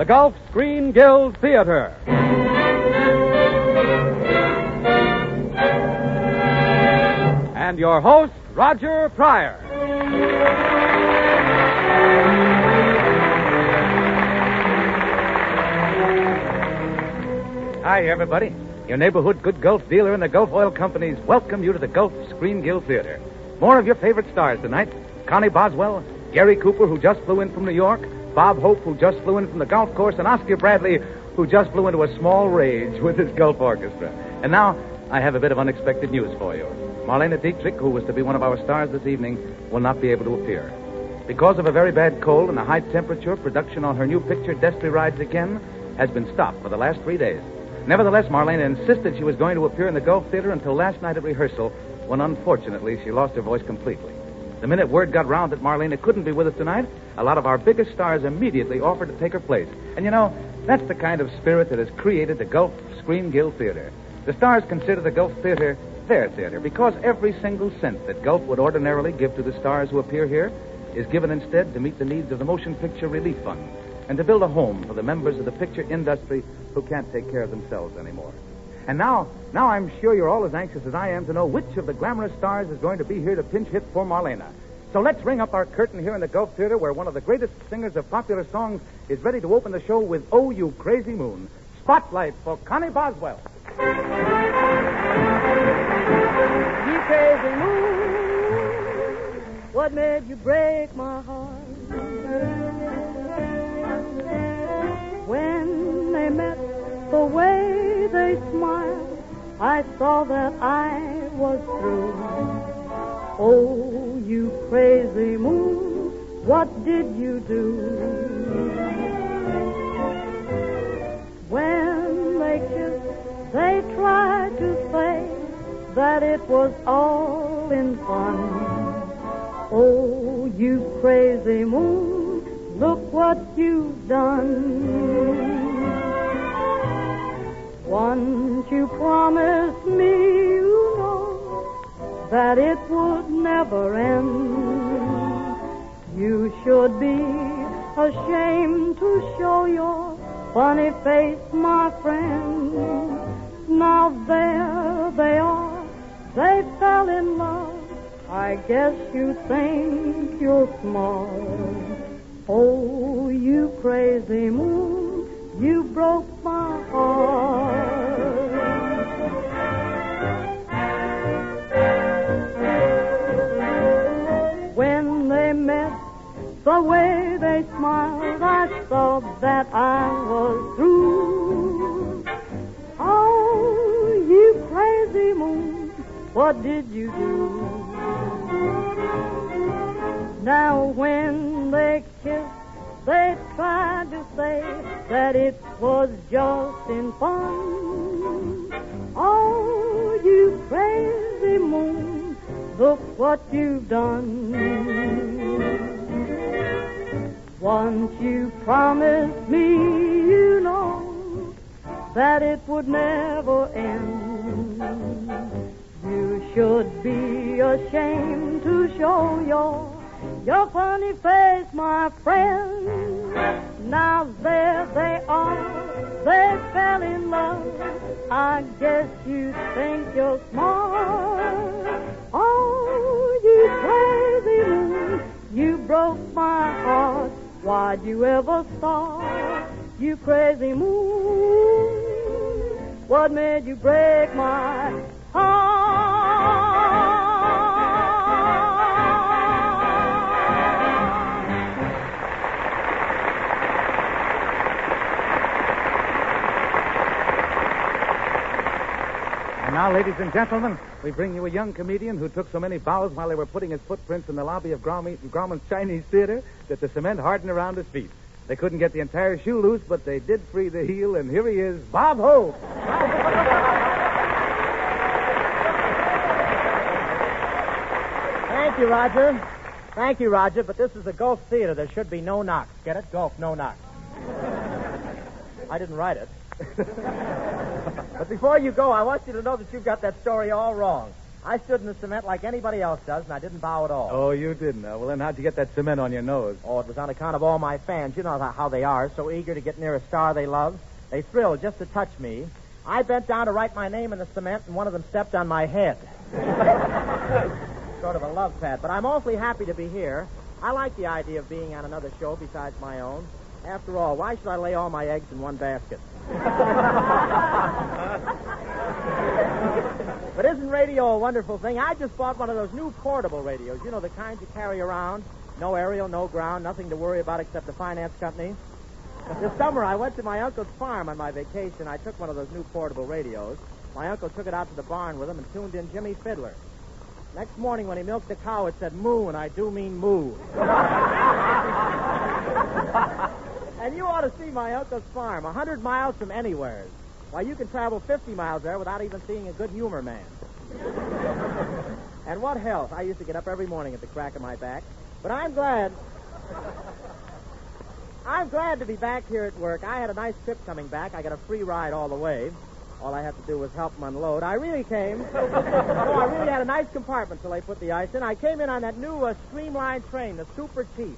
the Gulf Screen Guild Theater. And your host, Roger Pryor. Hi, everybody. Your neighborhood good Gulf dealer and the Gulf Oil Companies welcome you to the Gulf Screen Guild Theater. More of your favorite stars tonight. Connie Boswell, Gary Cooper, who just flew in from New York, Bob Hope, who just flew in from the golf course, and Oscar Bradley, who just flew into a small rage with his Gulf Orchestra. And now, I have a bit of unexpected news for you. Marlena Dietrich, who was to be one of our stars this evening, will not be able to appear. Because of a very bad cold and a high temperature, production on her new picture, Destry Rides Again, has been stopped for the last 3 days. Nevertheless, Marlena insisted she was going to appear in the Gulf Theater until last night at rehearsal, when unfortunately she lost her voice completely. The minute word got round that Marlena couldn't be with us tonight, a lot of our biggest stars immediately offered to take her place. And you know, that's the kind of spirit that has created the Gulf Screen Guild Theater. The stars consider the Gulf Theater their theater because every single cent that Gulf would ordinarily give to the stars who appear here is given instead to meet the needs of the Motion Picture Relief Fund and to build a home for the members of the picture industry who can't take care of themselves anymore. And now I'm sure you're all as anxious as I am to know which of the glamorous stars is going to be here to pinch hit for Marlena. So let's ring up our curtain here in the Gulf Theater where one of the greatest singers of popular songs is ready to open the show with Oh, You Crazy Moon. Spotlight for Connie Boswell. You crazy moon, what made you break my heart? When they met, the way they smiled, I saw that I was through. Oh, you crazy moon, what did you do? When they kissed, they tried to say that it was all in fun. Oh, you crazy moon, look what you've done. Once you promised me, you know, that it would never end. You should be ashamed to show your funny face, my friend. Now there they are, they fell in love. I guess you think you're smart. Oh, you crazy moon, you broke my heart. When they met, the way they smiled, I saw that I was through. Oh, you crazy moon, what did you do? Now when they kissed, they tried to say that it was just in fun. Oh, you crazy moon, look what you've done. Once you promised me, you know, that it would never end. You should be ashamed to show your funny face, my friend. Now there they are, they fell in love. I guess you think you're smart. Oh, you crazy moon, you broke my heart. Why'd you ever start? You crazy moon, what made you break my heart? And now, ladies and gentlemen, we bring you a young comedian who took so many bows while they were putting his footprints in the lobby of Grauman's Chinese Theater that the cement hardened around his feet. They couldn't get the entire shoe loose, but they did free the heel, and here he is, Bob Hope. Thank you, Roger. Thank you, Roger, but this is a Gulf Theater. There should be no knocks. Get it? Gulf, no knocks. I didn't write it. But before you go, I want you to know that you've got that story all wrong. I stood in the cement like anybody else does, and I didn't bow at all. Oh, you didn't? Well, then how'd you get that cement on your nose? Oh, it was on account of all my fans. You know how they are, so eager to get near a star they love. They thrilled just to touch me. I bent down to write my name in the cement, and one of them stepped on my head. Sort of a love pad. But I'm awfully happy to be here. I like the idea of being on another show besides my own. After all, why should I lay all my eggs in one basket? But isn't radio a wonderful thing? I just bought one of those new portable radios. You know, the kinds you carry around. No aerial, no ground, nothing to worry about except the finance company. This summer, I went to my uncle's farm on my vacation. I took one of those new portable radios. My uncle took it out to the barn with him and tuned in Jimmy Fiddler. Next morning, when he milked the cow, it said moo, and I do mean moo. And you ought to see my uncle's farm, 100 miles from anywhere. Why, you can travel 50 miles there without even seeing a good humor man. And what health. I used to get up every morning at the crack of my back. But I'm glad to be back here at work. I had a nice trip coming back. I got a free ride all the way. All I had to do was help them unload. I really had a nice compartment till they put the ice in. I came in on that new streamlined train, the Super Chief.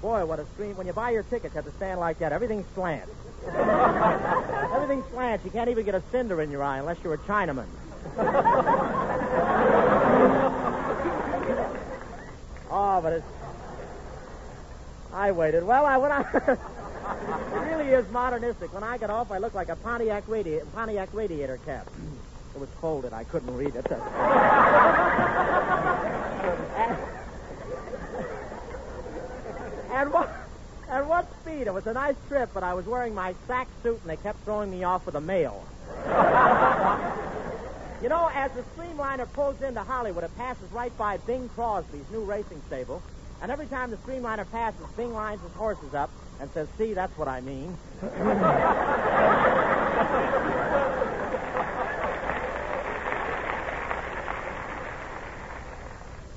Boy, what a stream. When you buy your tickets, you have to stand like that. Everything's slant. Everything's slant. You can't even get a cinder in your eye unless you're a Chinaman. Oh, but it's... I waited. Well, it really is modernistic. When I got off, I looked like a Pontiac radiator cap. It was folded. I couldn't read it. And what speed. It was a nice trip, but I was wearing my sack suit, and they kept throwing me off with the mail. You know, as the streamliner pulls into Hollywood, it passes right by Bing Crosby's new racing stable. And every time the streamliner passes, Bing lines his horses up and says, see, that's what I mean.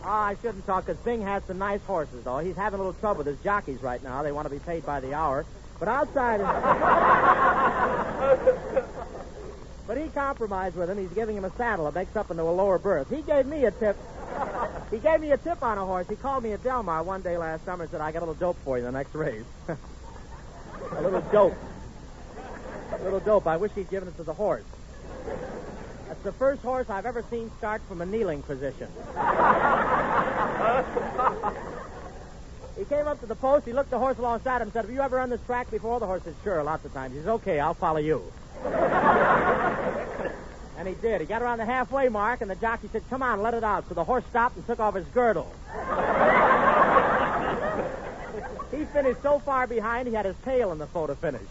I shouldn't talk, because Bing has some nice horses, though. He's having a little trouble with his jockeys right now. They want to be paid by the hour. But outside... But he compromised with him. He's giving him a saddle that makes up into a lower berth. He gave me a tip. He gave me a tip on a horse. He called me at Delmar one day last summer and said, I got a little dope for you in the next race. A little dope. A little dope. I wish he'd given it to the horse. That's the first horse I've ever seen start from a kneeling position. He came up to the post. He looked the horse alongside him and said, have you ever run this track before? The horse said, sure, lots of times. He said, okay, I'll follow you. And he did. He got around the halfway mark, and the jockey said, come on, let it out. So the horse stopped and took off his girdle. He finished so far behind, he had his tail in the photo finish.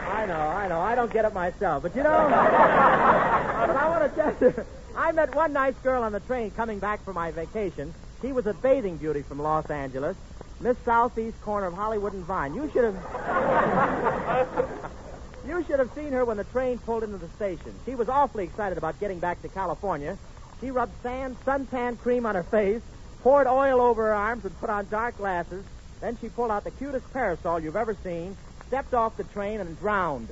I know. I don't get it myself. But, you know, but I want to tell you, I met one nice girl on the train coming back from my vacation. She was a bathing beauty from Los Angeles. Miss Southeast corner of Hollywood and Vine. You should have seen her when the train pulled into the station. She was awfully excited about getting back to California. She rubbed suntan cream on her face, poured oil over her arms, and put on dark glasses. Then she pulled out the cutest parasol you've ever seen, stepped off the train, and drowned.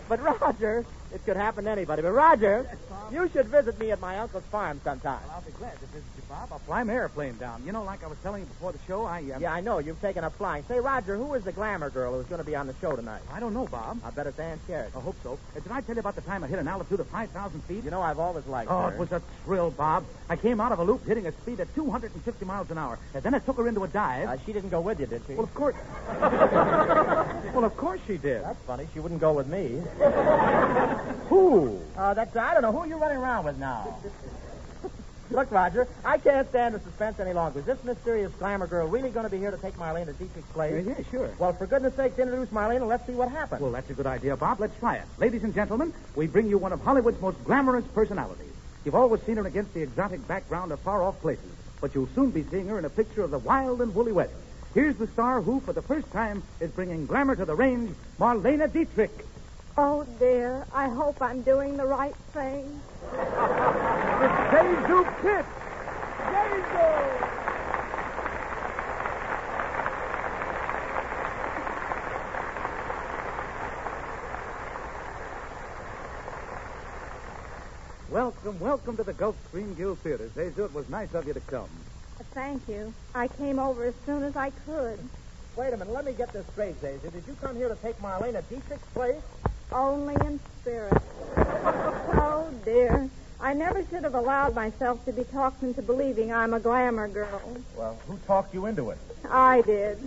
But, Roger, it could happen to anybody. But, Roger, you should visit me at my uncle's farm sometime. Well, I'll be glad to visit you, Bob. I'll fly my airplane down. You know, like I was telling you before the show, Yeah, I know. You've taken up flying. Say, Roger, who is the glamour girl who's going to be on the show tonight? I don't know, Bob. I bet it's Ann Scarrett. I hope so. Did I tell you about the time I hit an altitude of 5,000 feet? You know, I've always liked Oh, her. it was a thrill, Bob. I came out of a loop hitting a speed of 250 miles an hour. And then I took her into a dive. She didn't go with you, did she? Well, of course. Well, of course she did. That's funny. She wouldn't go with me. Who? I don't know. Who are you running around with now? Look, Roger, I can't stand the suspense any longer. Is this mysterious glamour girl really going to be here to take Marlene to Dietrich's place? Yeah, sure. Well, for goodness sakes, introduce Marlene and let's see what happens. Well, that's a good idea, Bob. Let's try it. Ladies and gentlemen, we bring you one of Hollywood's most glamorous personalities. You've always seen her against the exotic background of far-off places, but you'll soon be seeing her in a picture of the wild and woolly West. Here's the star who, for the first time, is bringing glamour to the range, Marlene Dietrich. Oh, dear. I hope I'm doing the right thing. It's Jesu Pitt. Jesu! welcome to the Gulf Screen Guild Theater. Zazu, it was nice of you to come. Thank you. I came over as soon as I could. Wait a minute. Let me get this straight, Zazu. Did you come here to take Marlena Dietrich's place? Only in spirit. Oh, dear. I never should have allowed myself to be talked into believing I'm a glamour girl. Well, who talked you into it? I did.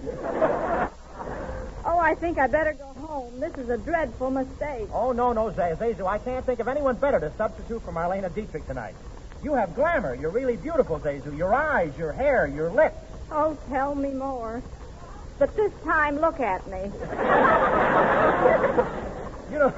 Oh, I think I better go home. This is a dreadful mistake. Oh, no, Zazu. I can't think of anyone better to substitute for Marlena Dietrich tonight. You have glamour. You're really beautiful, Zazu. Your eyes, your hair, your lips. Oh, tell me more. But this time, look at me. You know...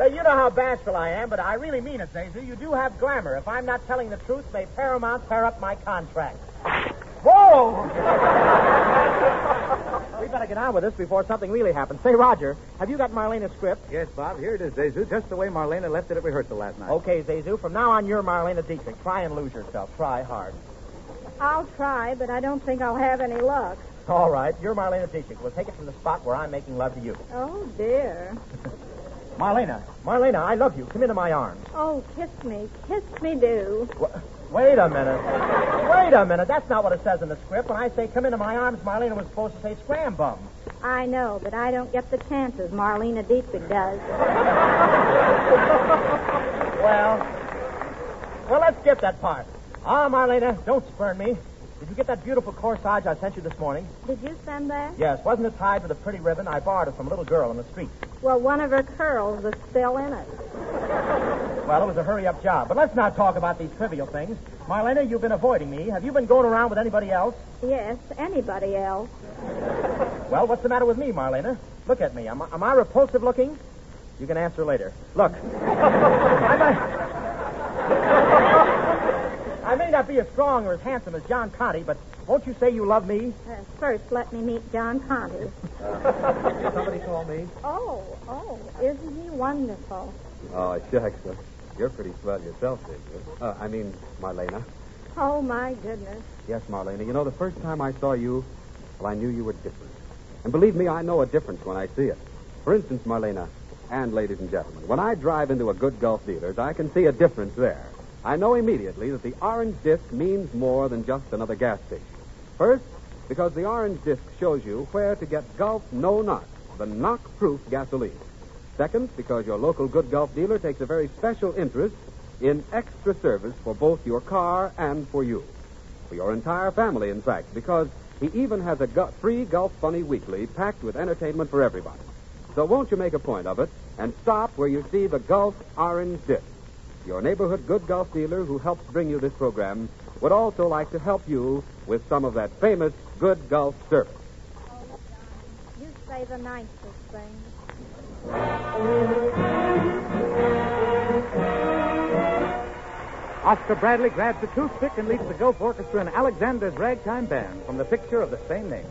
You know how bashful I am, but I really mean it, Zazu. You do have glamour. If I'm not telling the truth, may Paramount tear up my contract. Whoa! We better get on with this before something really happens. Say, Roger, have you got Marlena's script? Yes, Bob, here it is, Zazu, just the way Marlena left it at rehearsal last night. Okay, Zazu, from now on, you're Marlena Dietrich. Try and lose yourself. Try hard. I'll try, but I don't think I'll have any luck. All right, you're Marlena Dietrich. We'll take it from the spot where I'm making love to you. Oh, dear. Marlena, I love you. Come into my arms. Oh, kiss me, do. Wait a minute. That's not what it says in the script. When I say come into my arms, Marlena was supposed to say scram bum. I know, but I don't get the chances Marlena Dietrich does. Well, let's skip that part. Marlena, don't spurn me. Did you get that beautiful corsage I sent you this morning? Did you send that? Yes. Wasn't it tied with a pretty ribbon? I borrowed it from a little girl on the street. Well, one of her curls is still in it. Well, it was a hurry-up job. But let's not talk about these trivial things. Marlena, you've been avoiding me. Have you been going around with anybody else? Yes, anybody else. Well, what's the matter with me, Marlena? Look at me. Am I repulsive looking? You can answer later. Look. I may not be as strong or as handsome as John Conte, but won't you say you love me? First, let me meet John Conte. Somebody call me. Oh, isn't he wonderful? Oh, shucks. You're pretty swell yourself, Zazu. I mean, Marlena. Oh, my goodness. Yes, Marlena. You know, the first time I saw you, well, I knew you were different. And believe me, I know a difference when I see it. For instance, Marlena, and ladies and gentlemen, when I drive into a good Gulf dealer's, I can see a difference there. I know immediately that the orange disc means more than just another gas station. First, because the orange disc shows you where to get Gulf No Knock, the knock-proof gasoline. Second, because your local good Gulf dealer takes a very special interest in extra service for both your car and for you. For your entire family, in fact, because he even has a free Gulf Funny Weekly packed with entertainment for everybody. So won't you make a point of it and stop where you see the Gulf orange disc? Your neighborhood good Gulf dealer who helps bring you this program would also like to help you with some of that famous good Gulf service. Oh, Johnny, you say the nicest thing. Oscar Bradley grabs a toothpick and leads the Gulf Orchestra in Alexander's Ragtime Band from the picture of the same name.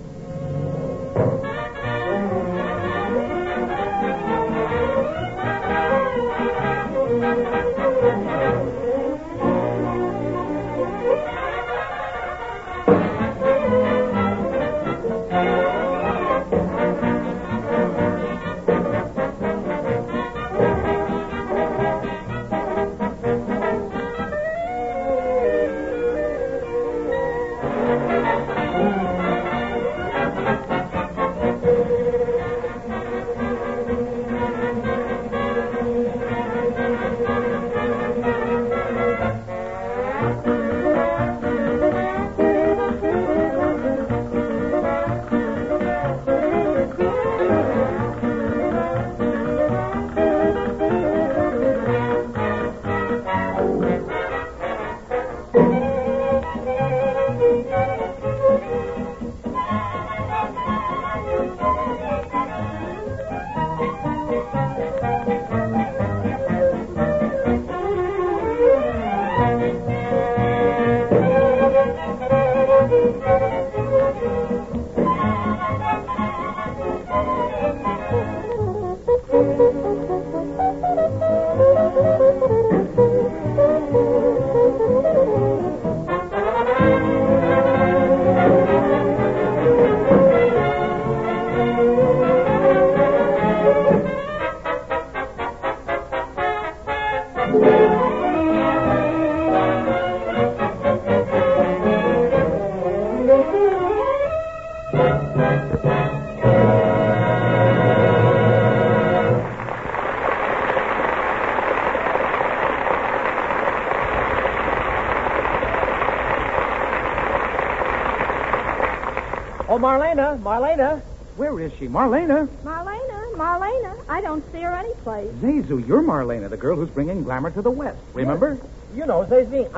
Oh, Marlena. Where is she? Marlena? Marlena. I don't see her anyplace. Zazu, you're Marlena, the girl who's bringing glamour to the West. Remember? You know, Zazie.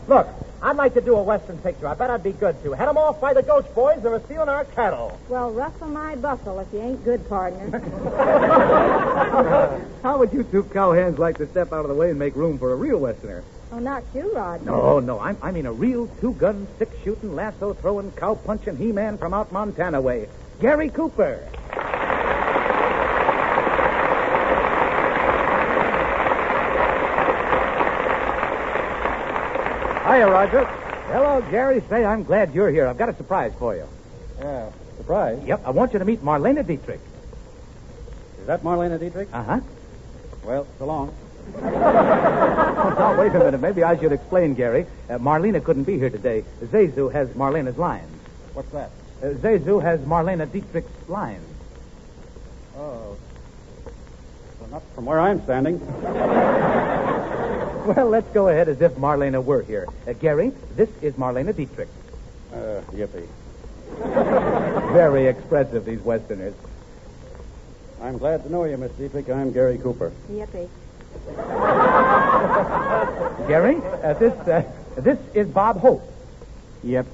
Look, I'd like to do a Western picture. I bet I'd be good to. Head 'em off by the Ghost Boys. They're stealing our cattle. Well, rustle my bustle if you ain't good, partner. How would you two cowhands like to step out of the way and make room for a real Westerner? Oh, not you, Roger. No. I mean a real two-gun, six-shooting, lasso-throwing, cow-punching He-Man from out Montana way. Gary Cooper. Hiya, Roger. Hello, Gary. Say, I'm glad you're here. I've got a surprise for you. Yeah, surprise. Yep, I want you to meet Marlena Dietrich. Is that Marlena Dietrich? Uh-huh. Well, so long. Now, wait a minute. Maybe I should explain, Gary. Marlena couldn't be here today. Zazu has Marlena's lines. What's that? Zazu has Marlena Dietrich's lines. Oh. Well, not from where I'm standing. Well, let's go ahead as if Marlena were here. Gary, this is Marlena Dietrich. Yippee. Very expressive, these Westerners. I'm glad to know you, Miss Dietrich. I'm Gary Cooper. Yippee. Gary, this is Bob Hope. Yep.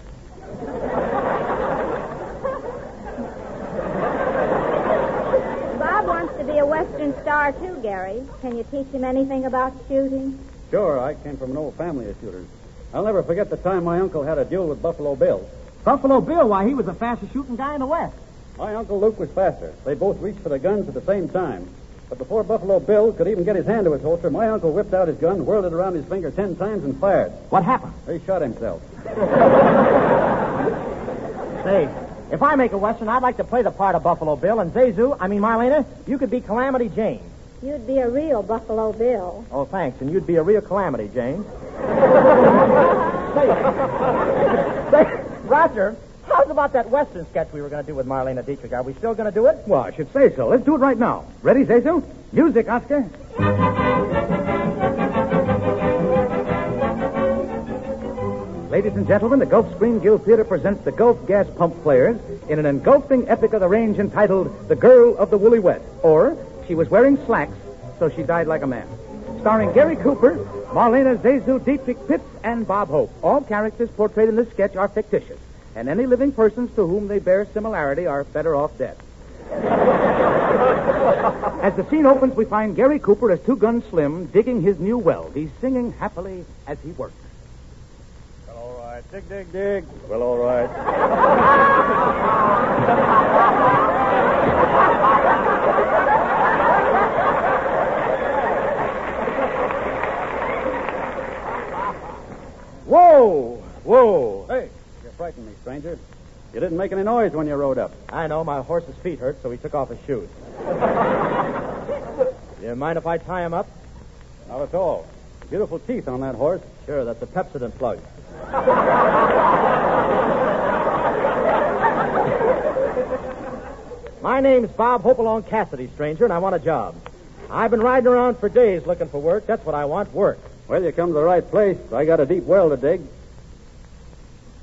Bob wants to be a Western star, too, Gary. Can you teach him anything about shooting? Sure, I came from an old family of shooters. I'll never forget the time my uncle had a duel with Buffalo Bill. Buffalo Bill, why, he was the fastest shooting guy in the West. My Uncle Luke was faster. They both reached for the guns at the same time. But before Buffalo Bill could even get his hand to his holster, my uncle whipped out his gun, whirled it around his finger 10 times, and fired. What happened? He shot himself. Say, if I make a Western, I'd like to play the part of Buffalo Bill, and Marlena, you could be Calamity Jane. You'd be a real Buffalo Bill. Oh, thanks, and you'd be a real Calamity Jane. Say, Roger, how's about that Western sketch we were going to do with Marlena Dietrich? Are we still going to do it? Well, I should say so. Let's do it right now. Ready, Zazu? Music, Oscar. Ladies and gentlemen, the Gulf Screen Guild Theater presents the Gulf Gas Pump Players in an engulfing epic of the range entitled The Girl of the Woolly West, or She Was Wearing Slacks, So She Died Like a Man. Starring Gary Cooper, Marlena Zazu, Dietrich Pitts, and Bob Hope. All characters portrayed in this sketch are fictitious, and any living persons to whom they bear similarity are better off dead. As the scene opens, we find Gary Cooper as Two-Gun Slim digging his new well. He's singing happily as he works. Well, all right. Dig, dig, dig. Well, all right. Whoa! Hey, you frightened me, stranger. You didn't make any noise when you rode up. I know, my horse's feet hurt, so he took off his shoes. You mind if I tie him up? Not at all. Beautiful teeth on that horse. Sure, that's a Pepsodent plug. My name's Bob Hopalong Cassidy, stranger, and I want a job. I've been riding around for days looking for work. That's what I want, work. Well, you come to the right place. I got a deep well to dig.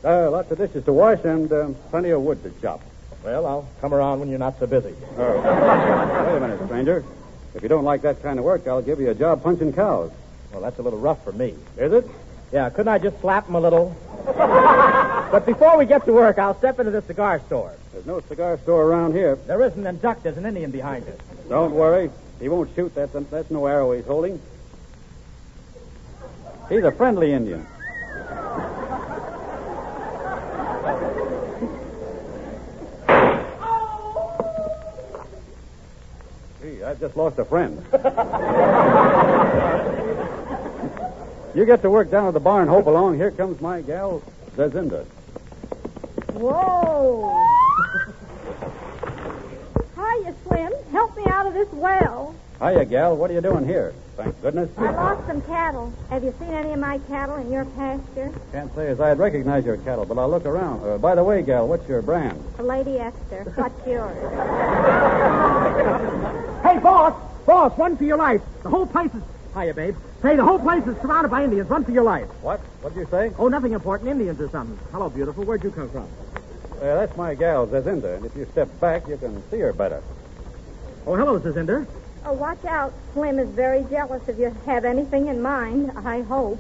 Lots of dishes to wash and plenty of wood to chop. Well, I'll come around when you're not so busy. Oh. Wait a minute, stranger. If you don't like that kind of work, I'll give you a job punching cows. Well, that's a little rough for me. Is it? Yeah, couldn't I just slap him a little? But before we get to work, I'll step into the cigar store. There's no cigar store around here. There isn't, and Duck, there's an Indian behind us. Don't worry. He won't shoot. That's no arrow he's holding. He's a friendly Indian. Gee, I've just lost a friend. You get to work down at the barn, Hope along. Here comes my gal, Zezinda. Whoa! Hiya, Slim. Help me out of this well. Hiya, gal. What are you doing here? Thank goodness. I lost some cattle. Have you seen any of my cattle in your pasture? Can't say as I'd recognize your cattle, but I'll look around. By the way, gal, what's your brand? Lady Esther. What's yours? Hey, boss! Boss, run for your life. The whole place is... Hiya, babe. Say, the whole place is surrounded by Indians. Run for your life. What? What'd you say? Oh, nothing important. Indians or something. Hello, beautiful. Where'd you come from? That's my gal, Zezinda, and if you step back, you can see her better. Oh, hello, Zezinda. Oh, watch out. Slim is very jealous if you have anything in mind, I hope.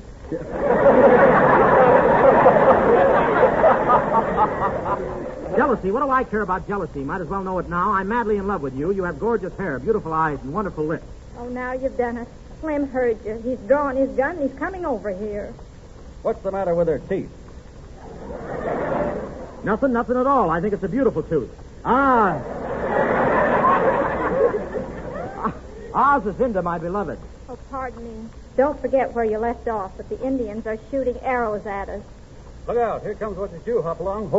Jealousy? What do I care about jealousy? Might as well know it now. I'm madly in love with you. You have gorgeous hair, beautiful eyes, and wonderful lips. Oh, now you've done it. Slim heard you. He's drawing his gun and he's coming over here. What's the matter with her teeth? Nothing at all. I think it's a beautiful tooth. Zezinda, my beloved. Oh, pardon me. Don't forget where you left off, but the Indians are shooting arrows at us. Look out. Here comes what you do. Hop along.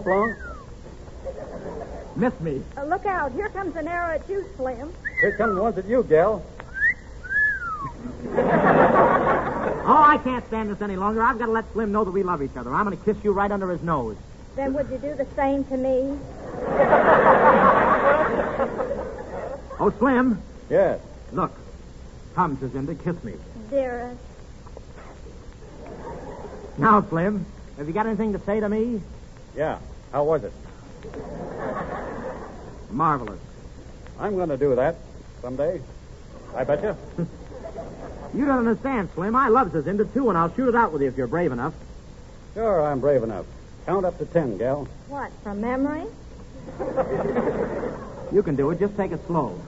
Miss me. Look out. Here comes an arrow at you, Slim. Here come the ones at you, gal. Oh, I can't stand this any longer. I've got to let Slim know that we love each other. I'm going to kiss you right under his nose. Then would you do the same to me? Oh, Slim. Yes. Look. Come, Zezinda, kiss me. Dearest. Now, Slim, have you got anything to say to me? Yeah. How was it? Marvelous. I'm going to do that someday. I bet you. You don't understand, Slim. I love Zezinda, too, and I'll shoot it out with you if you're brave enough. Sure, I'm brave enough. Count up to 10, gal. What, from memory? You can do it. Just take it slow.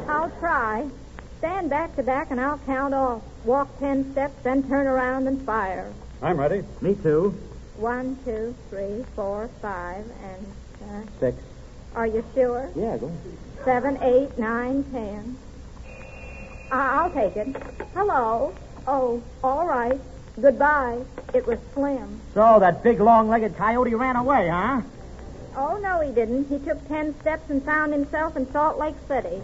I'll try. Stand back to back and I'll count off. Walk 10 steps, then turn around and fire. I'm ready. Me too. 1, 2, 3, 4, 5, and... 6. Are you sure? Yeah, go. 7, 8, 9, 10. I'll take it. Hello. Oh, all right. Goodbye. It was Slim. So that big, long-legged coyote ran away, huh? Oh, no, he didn't. He took 10 steps and found himself in Salt Lake City.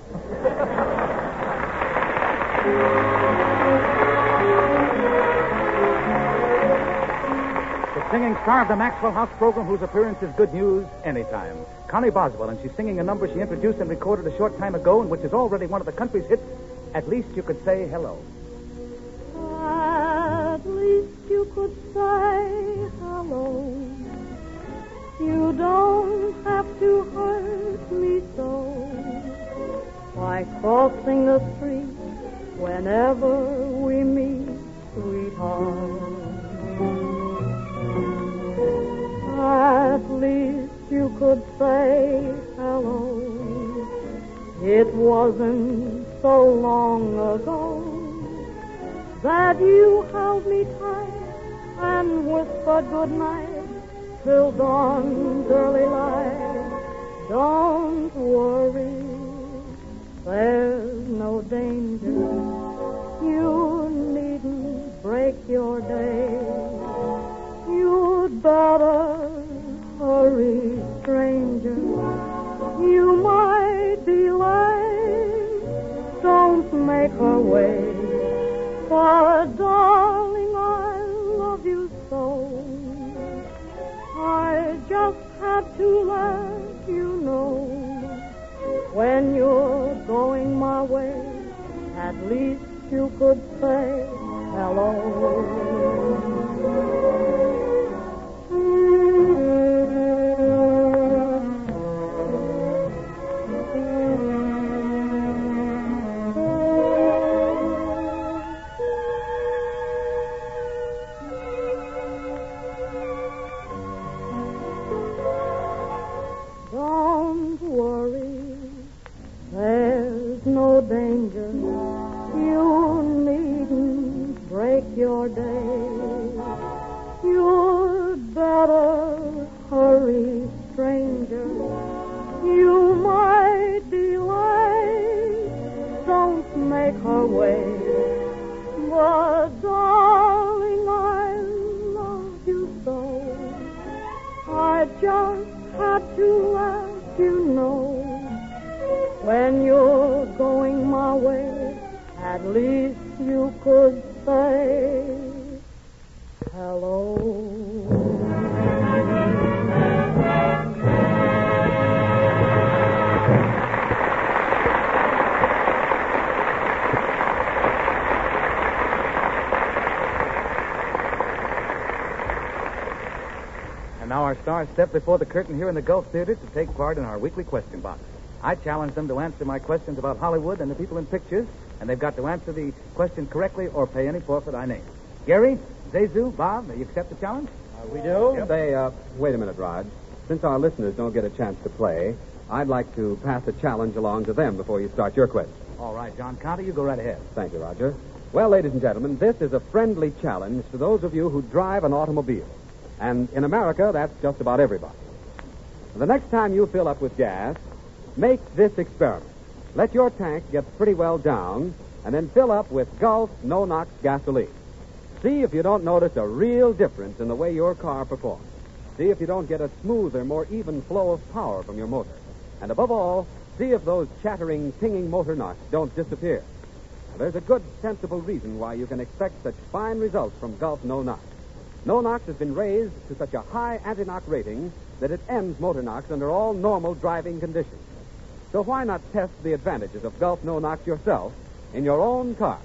The singing star of the Maxwell House program, whose appearance is good news anytime. Connie Boswell, and she's singing a number she introduced and recorded a short time ago, and which is already one of the country's hits. At least you could say hello. At least you could say hello. You don't have to hurt me so by crossing the street whenever we meet, sweetheart. At least you could say hello. It wasn't so long ago that you held me tight and whispered good night till dawn's early light. Don't worry, there's no danger. You needn't break your day. You'd better hurry, stranger. You might be late. Don't make her wait. For, darling, I love you so. I just had to let you know. When you're going my way, at least you could say hello. Don't worry, there's no danger. You needn't break your day. You'd better hurry, stranger. You might be late. Don't make her wait. But, darling, I love you so. I just had to let you know. When you're going my way, at least you could say hello. And now our stars step before the curtain here in the Gulf Theater to take part in our weekly question box. I challenge them to answer my questions about Hollywood and the people in pictures, and they've got to answer the question correctly or pay any forfeit I name. Gary, Zezu, Bob, you accept the challenge? We do? Yep. Say, wait a minute, Rod. Since our listeners don't get a chance to play, I'd like to pass a challenge along to them before you start your question. All right, John Conte, you go right ahead. Thank you, Roger. Well, ladies and gentlemen, this is a friendly challenge to those of you who drive an automobile. And in America, that's just about everybody. The next time you fill up with gas, make this experiment. Let your tank get pretty well down, and then fill up with Gulf no-knox gasoline. See if you don't notice a real difference in the way your car performs. See if you don't get a smoother, more even flow of power from your motor. And above all, see if those chattering, tinging motor knocks don't disappear. There's a good, sensible reason why you can expect such fine results from Gulf no-knox. No-knox has been raised to such a high anti-knock rating that it ends motor knocks under all normal driving conditions. So why not test the advantages of Gulf no-knox yourself in your own car?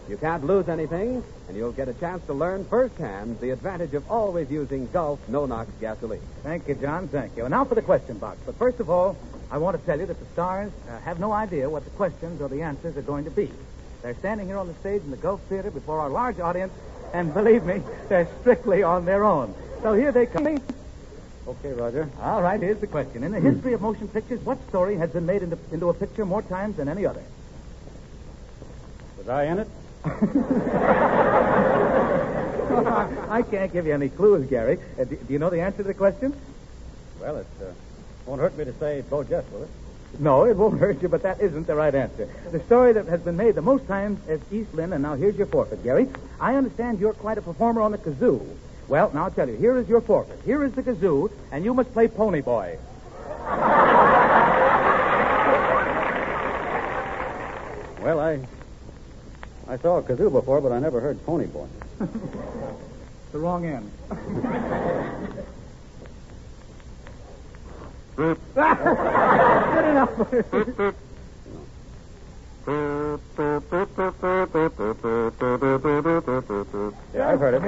You can't lose anything, and you'll get a chance to learn firsthand the advantage of always using Gulf no-knox gasoline. Thank you, John. Thank you. And now for the question box. But first of all, I want to tell you that the stars have no idea what the questions or the answers are going to be. They're standing here on the stage in the Gulf Theater before our large audience, and believe me, they're strictly on their own. So here they come. Okay, Roger. All right, here's the question. In the history of motion pictures, what story has been made into a picture more times than any other? Was I in it? I can't give you any clues, Gary. Do you know the answer to the question? Well, it won't hurt me to say Bo Jess, will it? No, it won't hurt you, but that isn't the right answer. The story that has been made the most times is East Lynne, and now here's your forfeit, Gary. I understand you're quite a performer on the kazoo. Well, now I'll tell you, here is your forfeit. Here is the kazoo, and you must play Pony Boy. Well, I saw a kazoo before, but I never heard Pony Boy. It's the wrong end. Good enough. Yeah, I've heard it.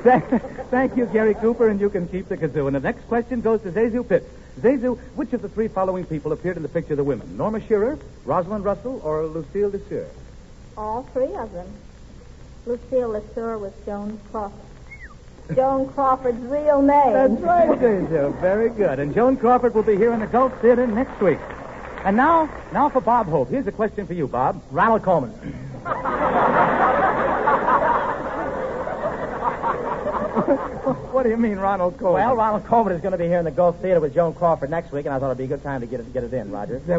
Thank you. Thank you, Gary Cooper, and you can keep the kazoo. And the next question goes to Zezu Pitts. Zezu, which of the three following people appeared in the picture of the women? Norma Shearer, Rosalind Russell, or Lucille Desure? All three of them. Lucille Desure was Joan Crawford. Joan Crawford's real name. That's right, Zezu. Very good. And Joan Crawford will be here in the Gulf Theater next week. And now for Bob Hope. Here's a question for you, Bob. Ronald Coleman. What do you mean, Ronald Coleman? Well, Ronald Coleman is going to be here in the Gulf Theater with Joan Crawford next week, and I thought it'd be a good time to get it in, Roger. She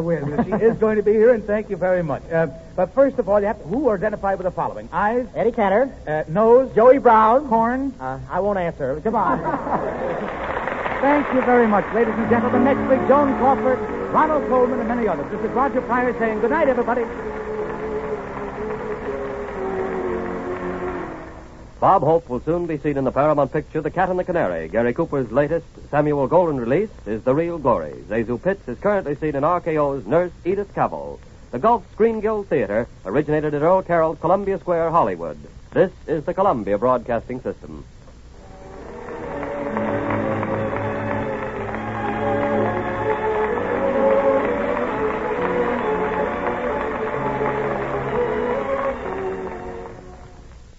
is going to be here, and thank you very much. But first of all, who are identified with the following? Eyes, Eddie Kenner, nose, Joey Brown, horn. I won't answer. Come on. Thank you very much, ladies and gentlemen. Next week, Joan Crawford, Ronald Coleman, and many others. This is Roger Pryor saying good night, everybody. Bob Hope will soon be seen in the Paramount picture The Cat and the Canary. Gary Cooper's latest Samuel Golden release is The Real Glory. Zezu Pitts is currently seen in RKO's Nurse Edith Cavell. The Gulf Screen Guild Theater originated at Earl Carroll's Columbia Square, Hollywood. This is the Columbia Broadcasting System.